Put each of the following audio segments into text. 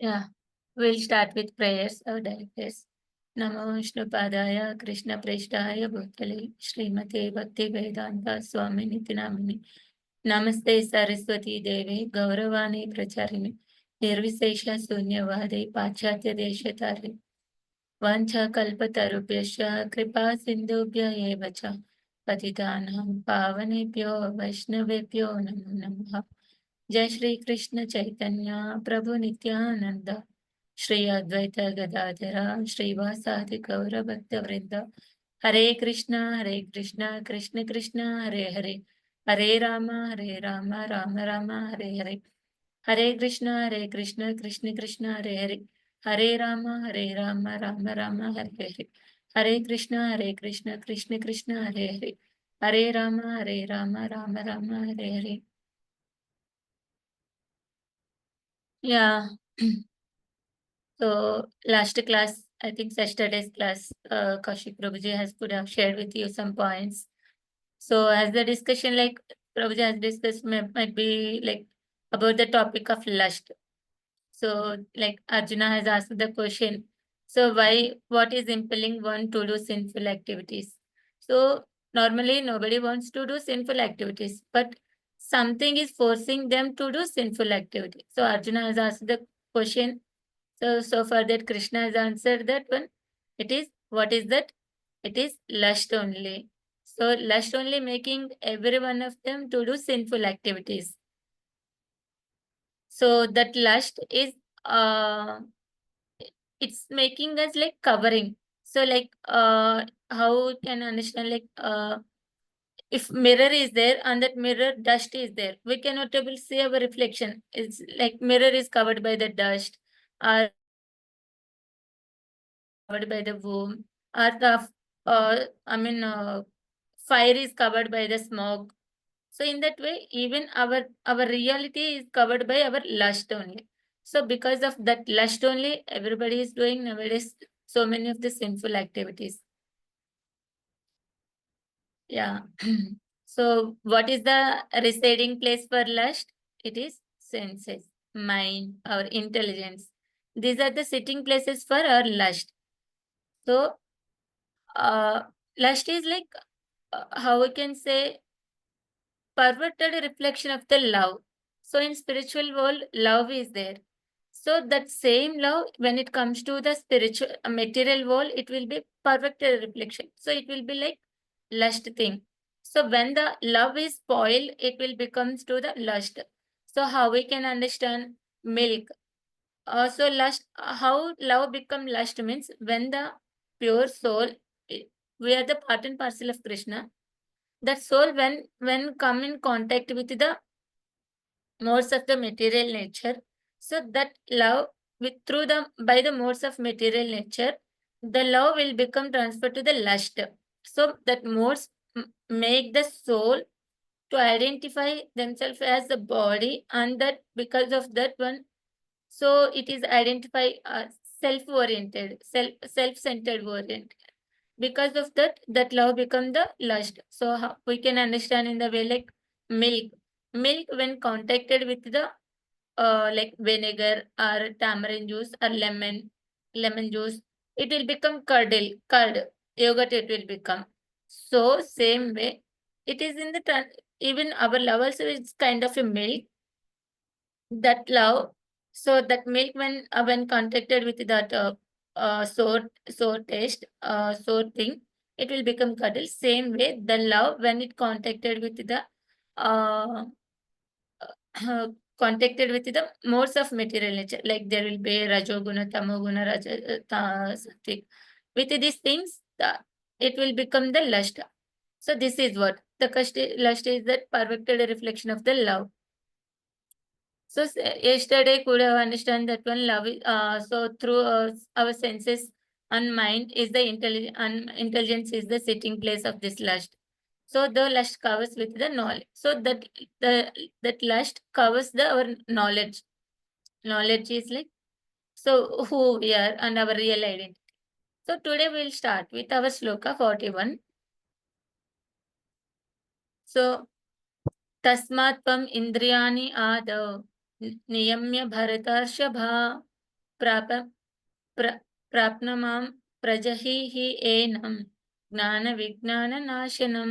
Yeah, we'll start with prayers, our directors. Namo Vishnu Padaya Krishna Preshtaya Bhutale Srimate Bhakti Vedanta Swami Nitinamini Namaste Saraswati Devi Gauravani Pracharini Nirvisesha Sunyavade Pachatya Deshatari Vancha Kalpatarubhyasya Kripa Sindhubhya Evacha Patitanam Pavanebhyo Vaishnavebhyo Namo Namaha जय श्री कृष्ण चैतन्य प्रभु नित्यानंद श्री अद्वैत गदाधर श्रीवासादि गौर भक्त वृंद हरे Krishna Krishna Krishna Hare Hare Hare Ram Ram Ram Hare Hare Hare Krishna Krishna Krishna Hare Hare Hare Ram Ram Ram Hare Hare Hare Krishna Krishna Krishna Hare Hare Hare Ram Ram Ram Hare Hare. Yeah. So last class, I think yesterday's class, Kaushik Prabhuji could have shared with you some points. So as the discussion, like Prabhuji has discussed, might be like about the topic of lust. So like Arjuna has asked the question, so what is impelling one to do sinful activities? So normally nobody wants to do sinful activities, but something is forcing them to do sinful activity. So Arjuna has asked the question. So for that, Krishna has answered that one. It is, what is that? It is lust only. So lust only making every one of them to do sinful activities. So that lust is, it's making us like covering. So like, how can I understand, like, if mirror is there, and that mirror dust is there, we cannot able to see our reflection. It's like mirror is covered by the dust, or covered by the womb, or the fire is covered by the smoke. So in that way, even our reality is covered by our lust only. So because of that lust only, everybody is doing nowadays so many of the sinful activities. Yeah. So what is the residing place for lust? It is senses, mind, our intelligence. These are the sitting places for our lust. So uh, lust is like, how we can say, perverted reflection of the love. So in spiritual world, love is there. So that same love, when it comes to the spiritual material world, it will be perverted reflection. So it will be like lust thing. So when the love is spoiled, it will becomes to the lust. So how we can understand milk? So lust, how love become lust means when the pure soul, we are the part and parcel of Krishna. That soul, when come in contact with the modes of the material nature, so that love, with through the by the modes of material nature, the love will become transferred to the lust. So that modes make the soul to identify themselves as the body, and that because of that one, so it is identify self-oriented, self-centered oriented. Because of that, that love become the lust. So how we can understand in the way like milk when contacted with the like vinegar or tamarind juice or lemon juice, it will become curd, yogurt it will become. So same way, it is in the even our love also is kind of a milk, that love. So that milk when contacted with that sour taste, sour thing, it will become curdle. Same way, the love when it contacted with the uh, contacted with the modes of material nature, like there will be rajoguna, tamoguna, sattvic. With these things, it will become the lust. So this is what the lust is, that perfected reflection of the love. So yesterday could have understand that one love. So through our senses and mind is the intelligence is the sitting place of this lust. So the lust covers with the knowledge. So that lust covers the our knowledge. Knowledge is like, so who we are and our real identity. So today we'll start with our sloka 41. So तस्मात् त्वम् इन्द्रियाणि आदौ नियम्य भरतर्षभा prapa prapnamam prajahi hi enam gnana vignana nashanam.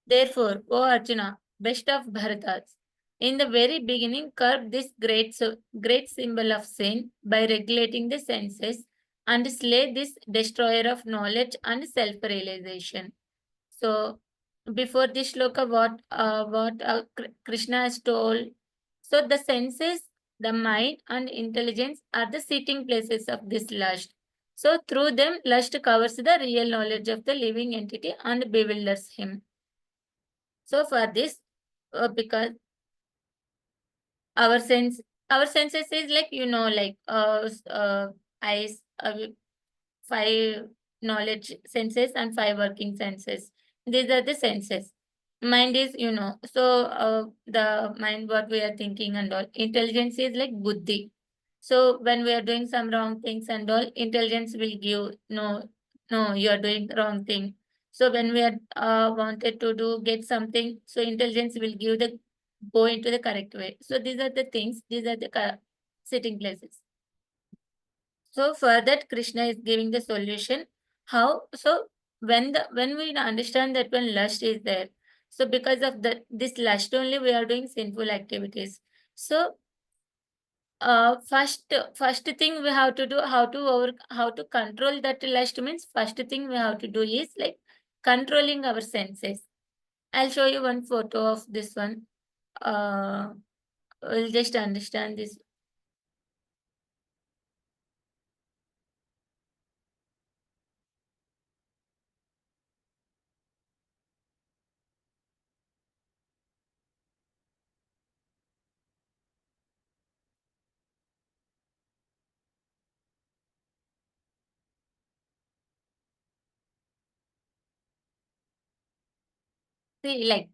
Therefore, O Arjuna, best of Bharatas, in the very beginning curb this great symbol of sin by regulating the senses and slay this destroyer of knowledge and self-realization. So, before this shloka, what Krishna has told. So, the senses, the mind, and intelligence are the sitting places of this lust. So, through them, lust covers the real knowledge of the living entity and bewilders him. So, for this, because our sense, our senses is like like eyes, five knowledge senses and five working senses. These are the senses. Mind is, so the mind, what we are thinking and all. Intelligence is like buddhi. So when we are doing some wrong things and all, intelligence will give no, no, you are doing wrong thing. So when we are wanted to do get something, so intelligence will give the go into the correct way. So these are the things. These are the sitting places. So for that, Krishna is giving the solution. How? So when we understand that when lust is there, so because of that this lust only we are doing sinful activities. So first thing we have to do, how to control that lust means first thing we have to do is like controlling our senses. I'll show you one photo of this one. Uh, we'll just understand this. See, like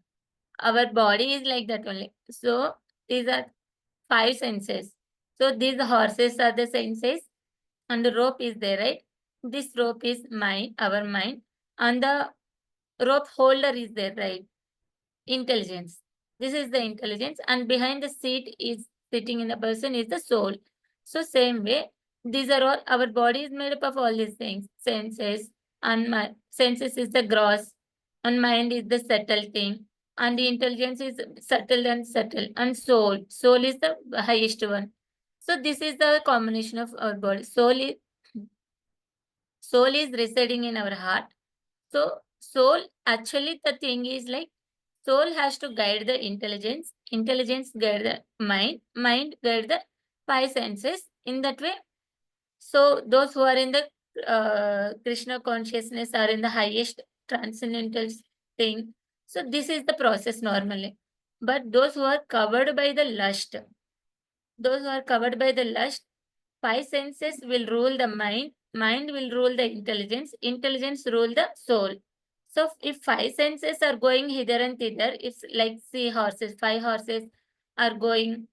our body is like that only. So these are five senses. So these horses are the senses, and the rope is there, right? This rope is mine, our mind, and the rope holder is there, right? Intelligence. This is the intelligence, and behind the seat is sitting in the person is the soul. So same way, these are all our body is made up of all these things. Senses, and my senses is the gross, and mind is the subtle thing, and the intelligence is subtle, and soul. Soul is the highest one. So this is the combination of our body. Soul is residing in our heart. So soul, actually the thing is like soul has to guide the intelligence, intelligence guide the mind, mind guide the five senses. In that way, so those who are in the Krishna consciousness are in the highest transcendental thing. So this is the process normally. But those who are covered by the lust, those who are covered by the lust, five senses will rule the mind, mind will rule the intelligence, intelligence rule the soul. So if five senses are going hither and thither, it's like see horses, five horses are going,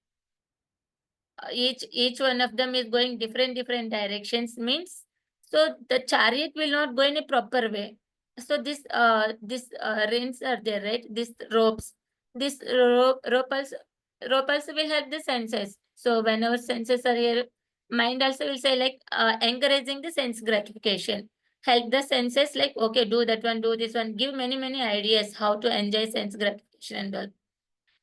each one of them is going different directions means, so the chariot will not go in a proper way. So this reins are there, right? This ropes, this rope also will help the senses. So whenever senses are here, mind also will say like encouraging the sense gratification, help the senses like okay, do that one, do this one, give many ideas how to enjoy sense gratification and all.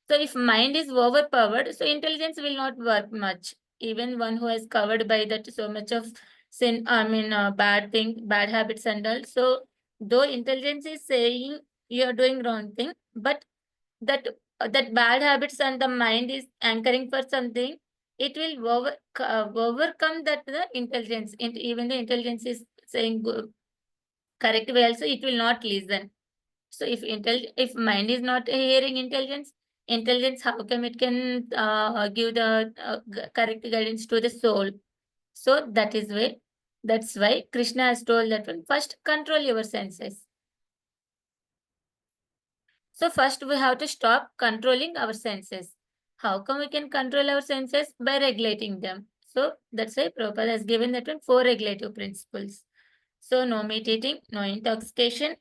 So if mind is overpowered, so intelligence will not work much. Even one who is covered by that so much of sin, I mean bad thing, bad habits and all. So though intelligence is saying you are doing wrong thing, but that that bad habits and the mind is anchoring for something, it will overcome that the intelligence. Even the intelligence is saying correct way also, it will not listen. So if mind is not hearing intelligence, intelligence how come it can give the correct guidance to the soul? So that's why Krishna has told that one. First, control your senses. So first we have to stop controlling our senses. How come we can control our senses? By regulating them. So that's why Prabhupada has given that one four regulative principles. So no meat eating, no intoxication,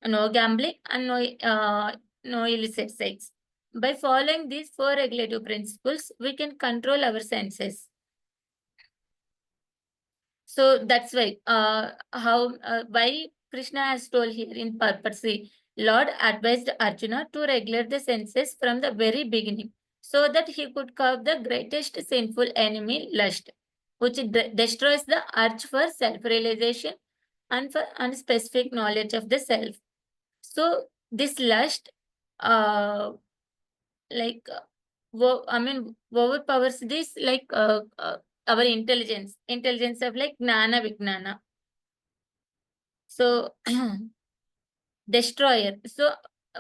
no gambling, and no illicit sex. By following these four regulative principles, we can control our senses. So that's why why Krishna has told here in purpose. See, Lord advised Arjuna to regulate the senses from the very beginning, so that he could curb the greatest sinful enemy, lust, which destroys the urge for self-realization and for unspecific knowledge of the self. So this lust, uh, like overpowers this, our intelligence of like gnana vignana. So destroyer. So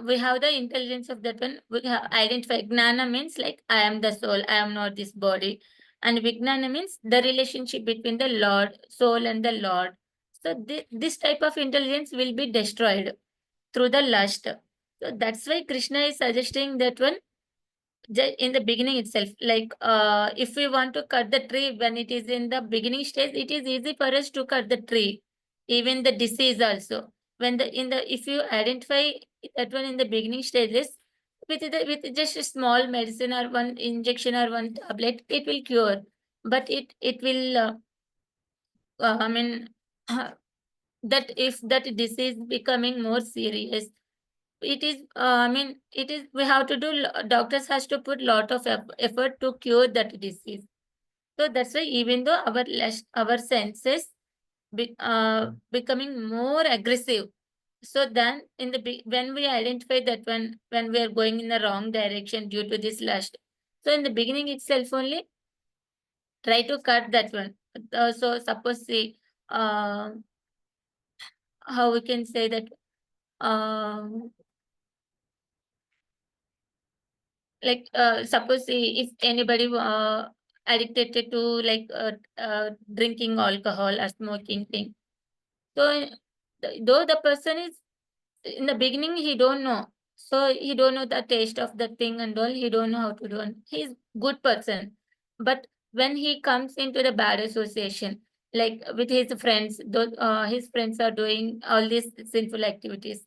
we have the intelligence of that one. We have identify. Gnana means like I am the soul, I am not this body. And Vignana means the relationship between the Lord, soul, and the Lord. So this type of intelligence will be destroyed through the lust. So that's why Krishna is suggesting that one in the beginning itself. Like if we want to cut the tree when it is in the beginning stage, it is easy for us to cut the tree, even the disease also. When the in the if you identify that one in the beginning stages, with just a small medicine or one injection or one tablet, it will cure. But it will I mean that if that disease becoming more serious, it is it is we have to do doctors has to put lot of effort to cure that disease. So that's why even though our senses becoming more aggressive, so then in the when we identify that when we are going in the wrong direction due to this lust, so in the beginning itself only try to cut that one. So suppose see uh, how we can say that um suppose if anybody addicted to drinking alcohol or smoking thing, so though the person is in the beginning he don't know, so he don't know the taste of the thing and all, he don't know how to do it. He's good person, but when he comes into the bad association, like with his friends, those his friends are doing all these sinful activities.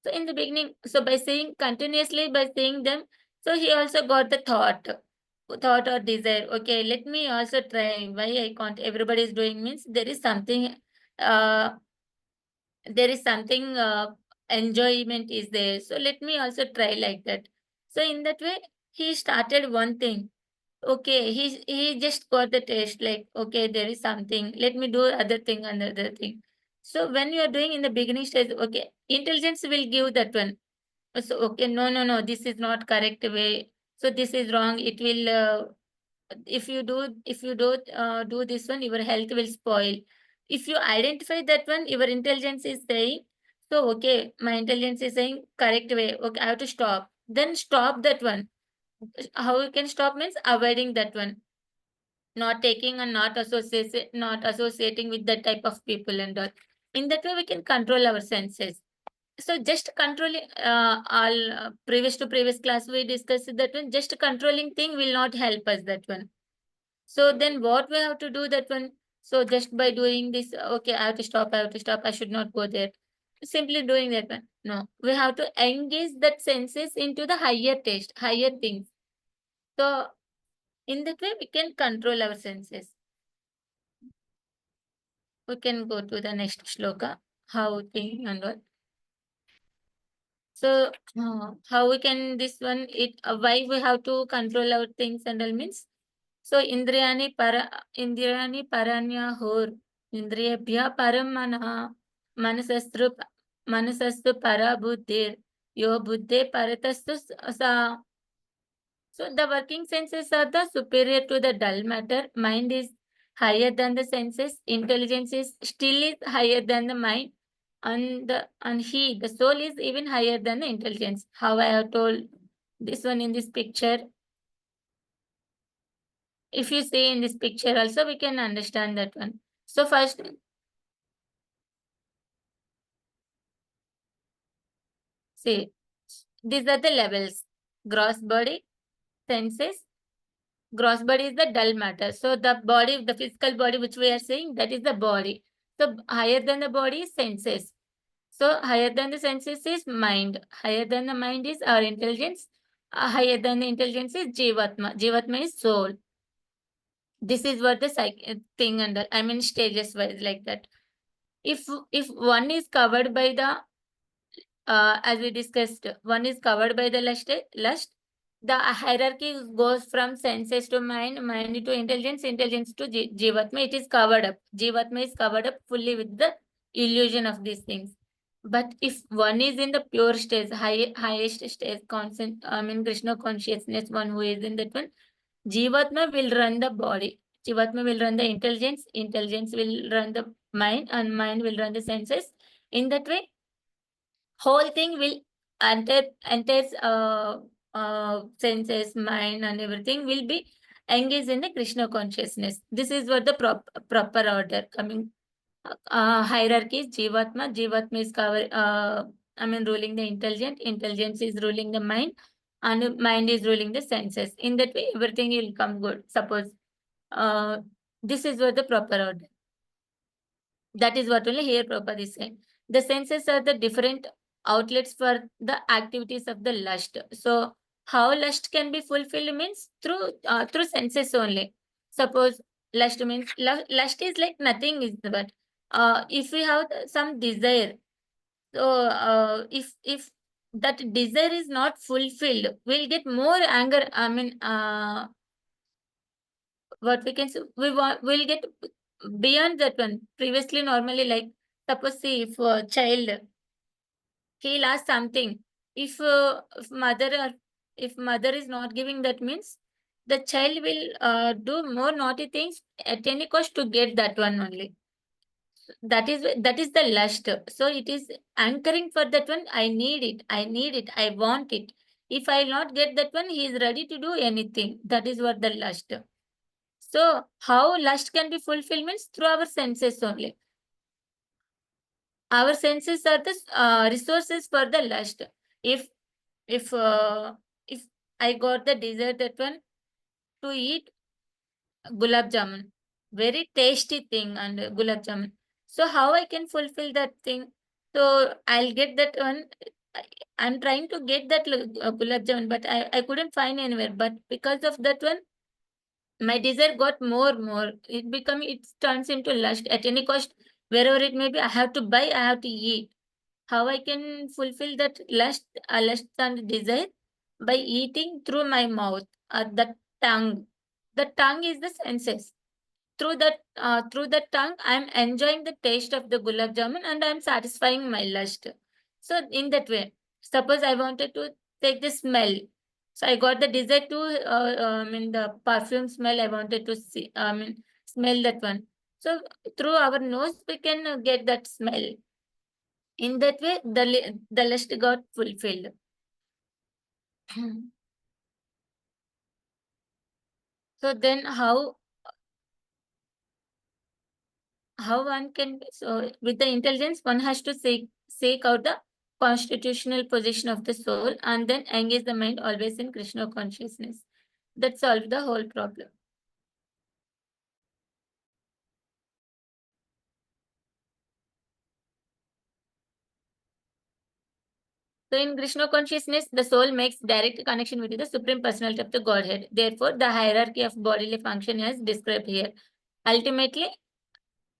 So in the beginning, so by saying continuously by saying them, so he also got the thought or desire. Okay, let me also try. Why I can't? Everybody is doing means uh, there is something enjoyment is there. So let me also try like that. So in that way, he started one thing. Okay, he just got the taste like okay, there is something. Let me do other thing, another thing. So when you are doing in the beginning stage, okay, intelligence will give that one. So okay, no, this is not correct way. So this is wrong. It will if you do this one, your health will spoil. If you identify that one, your intelligence is saying, so okay, my intelligence is saying correct way. Okay, I have to stop. Then stop that one. How you can stop means avoiding that one, not taking and not associating with that type of people and all. In that way, we can control our senses. So just controlling all previous to previous class we discussed that one. Just controlling thing will not help us that one. So then what we have to do that one? So just by doing this, okay, I have to stop. I have to stop. I should not go there. Simply doing that one. No, we have to engage that senses into the higher taste, higher things. So in that way, we can control our senses. We can go to the next shloka. How thing and all. So how we can this one it why we have to control our things and all means, so indrayani paranya hor indriyabhya param manah manasastru manasastru para buddhir yo buddhe paratastu sa. So the working senses are the superior to the dull matter. Mind is higher than the senses. Intelligence is still is higher than the mind. And the soul is even higher than the intelligence. How I have told this one in this picture. If you see in this picture also, we can understand that one. So first, see, these are the levels. Gross body, senses. Gross body is the dull matter. So the body, the physical body which we are saying, that is the body. So higher than the body is senses. So higher than the senses is mind. Higher than the mind is our intelligence. higher than the intelligence is Jivatma. Jivatma is soul. This is what the thing under, I mean stages wise like that. If one is covered by the as we discussed, one is covered by the lust. The hierarchy goes from senses to mind, mind to intelligence, intelligence to Jivatma. It is covered up. Jivatma is covered up fully with the illusion of these things. But if one is in the pure stage, highest stage, constant, I mean Krishna consciousness, one who is in that one, Jivatma will run the body. Jivatma will run the intelligence. Intelligence will run the mind, and mind will run the senses. In that way, whole thing will enters senses, mind, and everything will be engaged in the Krishna consciousness. This is what the proper order coming. Hierarchy is Jivatma. Jivatma is I mean ruling the intelligent. Intelligence is ruling the mind, and mind is ruling the senses. In that way, everything will come good. Suppose uh, this is what the proper order. That is what only here Prabhupada is saying. The senses are the different outlets for the activities of the lust. So how lust can be fulfilled means through senses only. Suppose lust means lust is like nothing is, but if we have some desire, so if that desire is not fulfilled, we'll get more anger. I mean, what we can say, we'll get beyond that one. Previously, normally, like suppose see if a child he'll ask something, if mother or if mother is not giving, that means the child will do more naughty things at any cost to get that one only. That is the lust. So it is anchoring for that one. I need it. I need it. I want it. If I'll not get that one, he is ready to do anything. That is what the lust. So how lust can be fulfilled means through our senses only. Our senses are the resources for the lust. If if uh, if I got the desire that one to eat gulab jamun, very tasty thing and gulab jamun. So how I can fulfill that thing? So I'll get that one. I'm trying to get that gulab jamun, but I couldn't find anywhere. But because of that one, my desire got more. It turns into lust at any cost. Wherever it may be, I have to buy, I have to eat. How I can fulfill that lust and desire? By eating through my mouth or the tongue. The tongue is the senses. Through the tongue, I'm enjoying the taste of the gulab jamun and I'm satisfying my lust. So in that way, suppose I wanted to take the smell. So I got the desire to I mean the perfume smell. I wanted to see, I mean smell that one. So through our nose we can get that smell. In that way, the lust got fulfilled. So then how one can, so with the intelligence one has to seek out the constitutional position of the soul and then engage the mind always in Krishna consciousness. That solves the whole problem. So in Krishna consciousness, the soul makes direct connection with the Supreme Personality of the Godhead. Therefore, the hierarchy of bodily function is described here. Ultimately,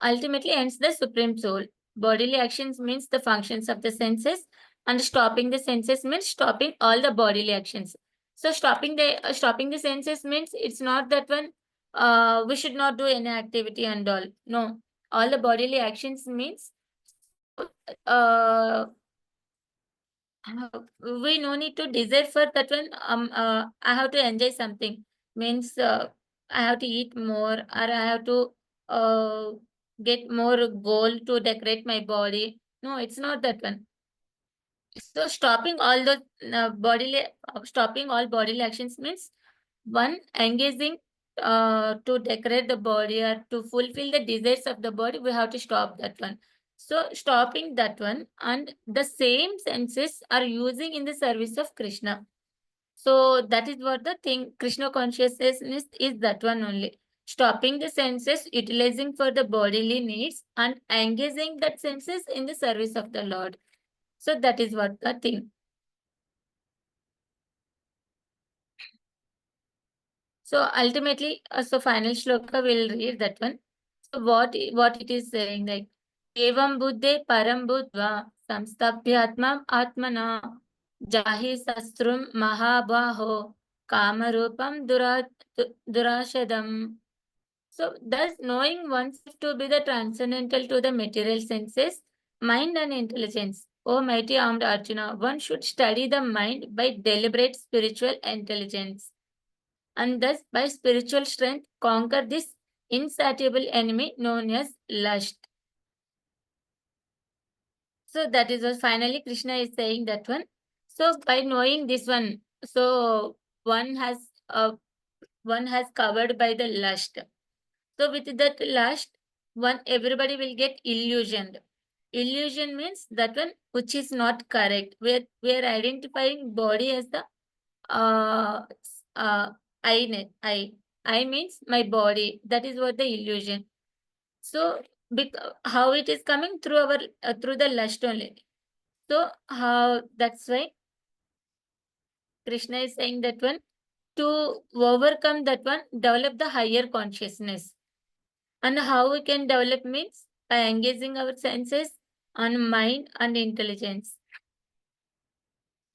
ultimately ends the Supreme Soul. Bodily actions means the functions of the senses, and stopping the senses means stopping all the bodily actions. So stopping the senses means it's not that one we should not do any activity and all. No, all the bodily actions means uh, we no need to desire for that one. I have to enjoy something means I have to eat more or I have to uh, get more gold to decorate my body. No, it's not that one. So stopping all bodily actions means one engaging to decorate the body or to fulfill the desires of the body. We have to stop that one. So stopping that one and the same senses are using in the service of Krishna. So that is what the thing Krishna consciousness is that one only. Stopping the senses, utilizing for the bodily needs, and engaging that senses in the service of the Lord. So that is what the thing. So ultimately, so final shloka will read that one. So what it is saying, like evam buddhe param buddhva samstabhyatma atmana jahi sastrum mahabaho kamarupam durashadam. So thus knowing oneself to be the transcendental to the material senses, mind and intelligence. O mighty armed Arjuna, one should study the mind by deliberate spiritual intelligence, and thus by spiritual strength conquer this insatiable enemy known as lust. So that is what finally Krishna is saying that one. So by knowing this one, so one has uh, one has covered by the lust. So with that lust, one everybody will get illusioned. Illusion means that one which is not correct. We are identifying body as the uh, uh, I net I means my body. That is what the illusion. So how it is coming through our through the lust only. So how that's why Krishna is saying that one, to overcome that one, develop the higher consciousness. And how we can develop means by engaging our senses on mind and intelligence.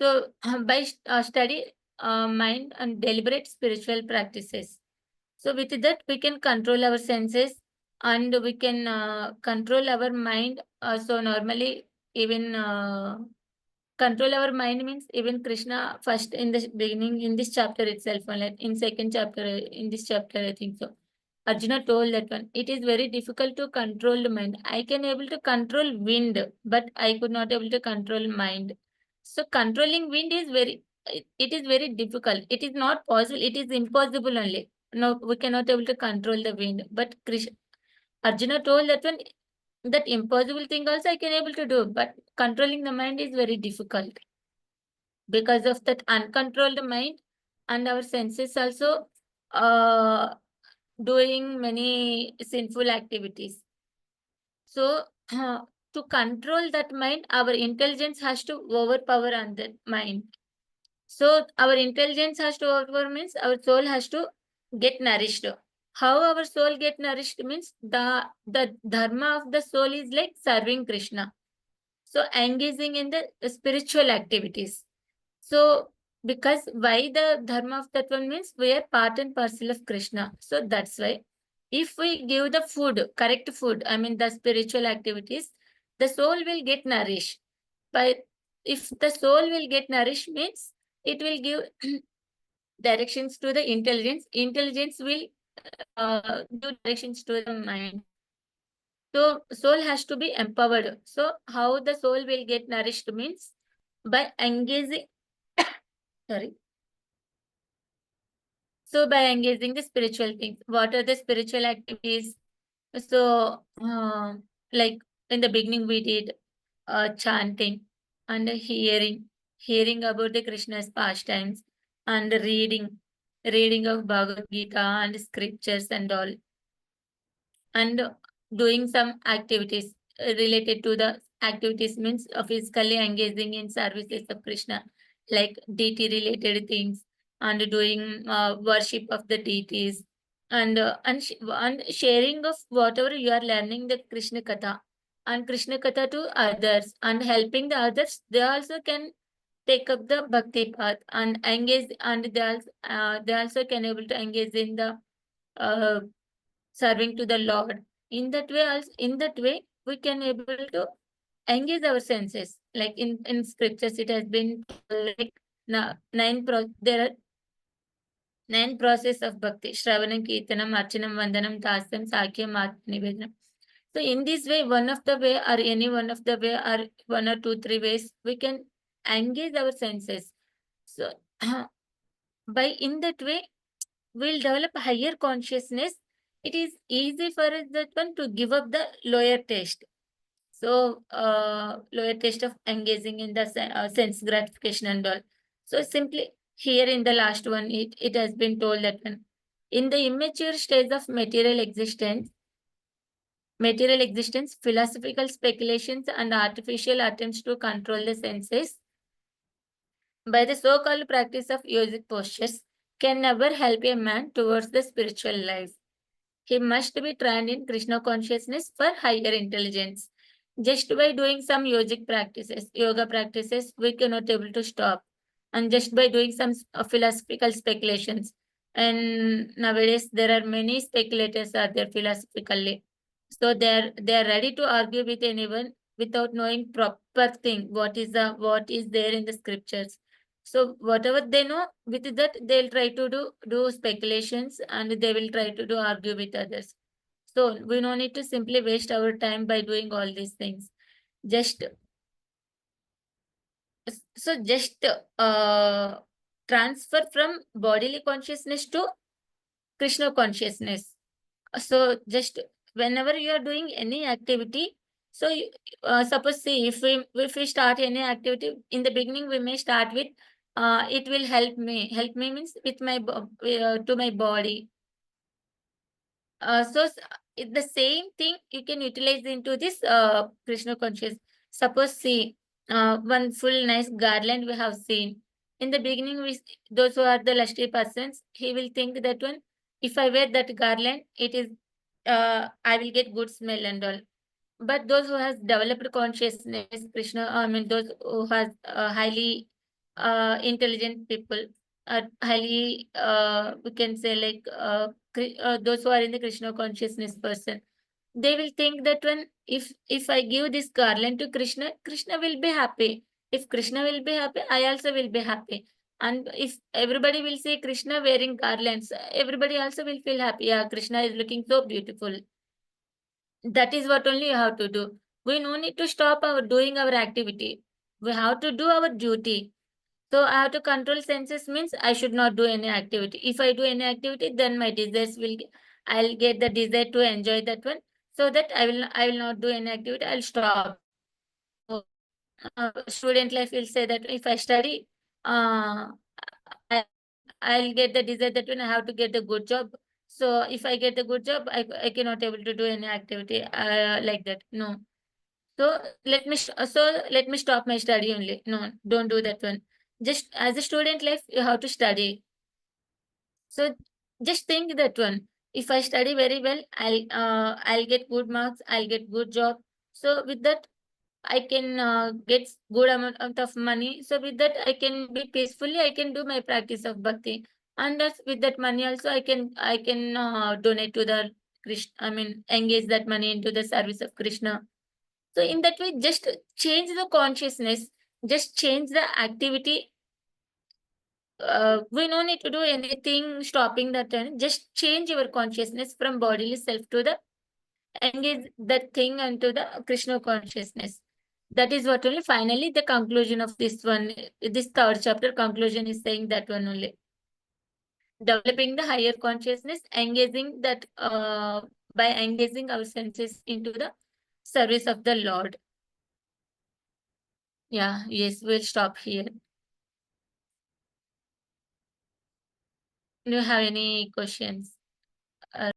So by study mind and deliberate spiritual practices. So with that we can control our senses and we can control our mind. So normally even control our mind means even Krishna first in the beginning in this chapter itself, like in second chapter in this chapter I think so. Arjuna told that one, it is very difficult to control the mind. I can able to control wind, but I could not able to control mind. So controlling wind is it is very difficult. It is not possible. It is impossible only. No, we cannot able to control the wind. But Arjuna told that one, that impossible thing also I can able to do, but controlling the mind is very difficult because of that uncontrolled mind and our senses also uh, doing many sinful activities. So, to control that mind, our intelligence has to overpower on that mind. So, our intelligence has to overpower means our soul has to get nourished. How our soul get nourished means the dharma of the soul is like serving Krishna. So, engaging in the spiritual activities. So, because why the dharma of that one means we are part and parcel of Krishna. So that's why if we give the food, correct food, I mean the spiritual activities, the soul will get nourished. But if the soul will get nourished means it will give directions to the intelligence. Intelligence will give directions to the mind. So soul has to be empowered. So how the soul will get nourished means by engaging sorry. So by engaging the spiritual things, what are the spiritual activities? So like in the beginning we did chanting and hearing about the Krishna's pastimes and reading of Bhagavad Gita and scriptures and all, and doing some activities related to the activities means physically engaging in services of Krishna, like deity related things and doing worship of the deities and sharing of whatever you are learning the Krishna Katha and Krishna Katha to others and helping the others. They also can take up the bhakti path and engage, and they also can able to engage in the uh, serving to the Lord. In that way, we can able to engage our senses. Like in scriptures, it has been like there are 9 process of bhakti: Shravanam, Kirtanam, Archanam, Vandanam, Dasam, Sakyam, Nivedanam. So in this way, one of the way or any one of the way or one or two, three ways, we can engage our senses. So by in that way, we'll develop higher consciousness. It is easy for us that one to give up the lower taste. So, lower taste of engaging in the sense gratification and all. So, simply here in the last one, it has been told that one, in the immature stage of material existence, philosophical speculations and artificial attempts to control the senses by the so-called practice of yogic postures can never help a man towards the spiritual life. He must be trained in Krishna consciousness for higher intelligence. Just by doing some yogic practices, yoga practices, we cannot able to stop. And just by doing some philosophical speculations. And nowadays there are many speculators are there philosophically. So they are ready to argue with anyone without knowing proper thing what is there in the scriptures. So whatever they know, with that they'll try to do speculations and they will try to do argue with others. So we no need to simply waste our time by doing all these things. Just just transfer from bodily consciousness to Krishna consciousness. So just whenever you are doing any activity, so suppose see if we start any activity in the beginning, we may start with it will help me. Help me means with my to my body. The same thing you can utilize into this Krishna conscious. Suppose see one full nice garland we have seen. In the beginning, those who are the lusty persons, he will think that one, if I wear that garland, it is I will get good smell and all. But those who has developed consciousness, Krishna, I mean those who has highly intelligent people, highly we can say like those who are in the Krishna consciousness person, they will think that when if I give this garland to Krishna, Krishna will be happy. If Krishna will be happy, I also will be happy. And if everybody will see Krishna wearing garlands, everybody also will feel happy. Yeah, Krishna is looking so beautiful. That is what only you have to do. We no need to stop our doing our activity. We have to do our duty. So I have to control senses means I should not do any activity. If I do any activity, then my desires will I'll get the desire to enjoy that one. So that I will not do any activity. I'll stop. So, student life will say that if I study, I, I'll get the desire that when I have to get the good job. So if I get the good job, I cannot able to do any activity like that. No. So let me stop my study only. No, don't do that one. Just as a student life, you have to study. So just think that one. If I study very well, I'll get good marks. I'll get good job. So with that, I can get good amount of money. So with that, I can be peacefully. I can do my practice of bhakti, and with that money also, I can donate to the Krishna. I mean, engage that money into the service of Krishna. So in that way, just change the consciousness, just change the activity. We no need to do anything stopping that turn. Just change your consciousness from bodily self to the engage that thing into the Krishna consciousness. That is what only finally the conclusion of this one, this third chapter conclusion is saying that one only. Developing the higher consciousness, engaging that by engaging our senses into the service of the Lord. Yeah, yes, we'll stop here. Do you have any questions?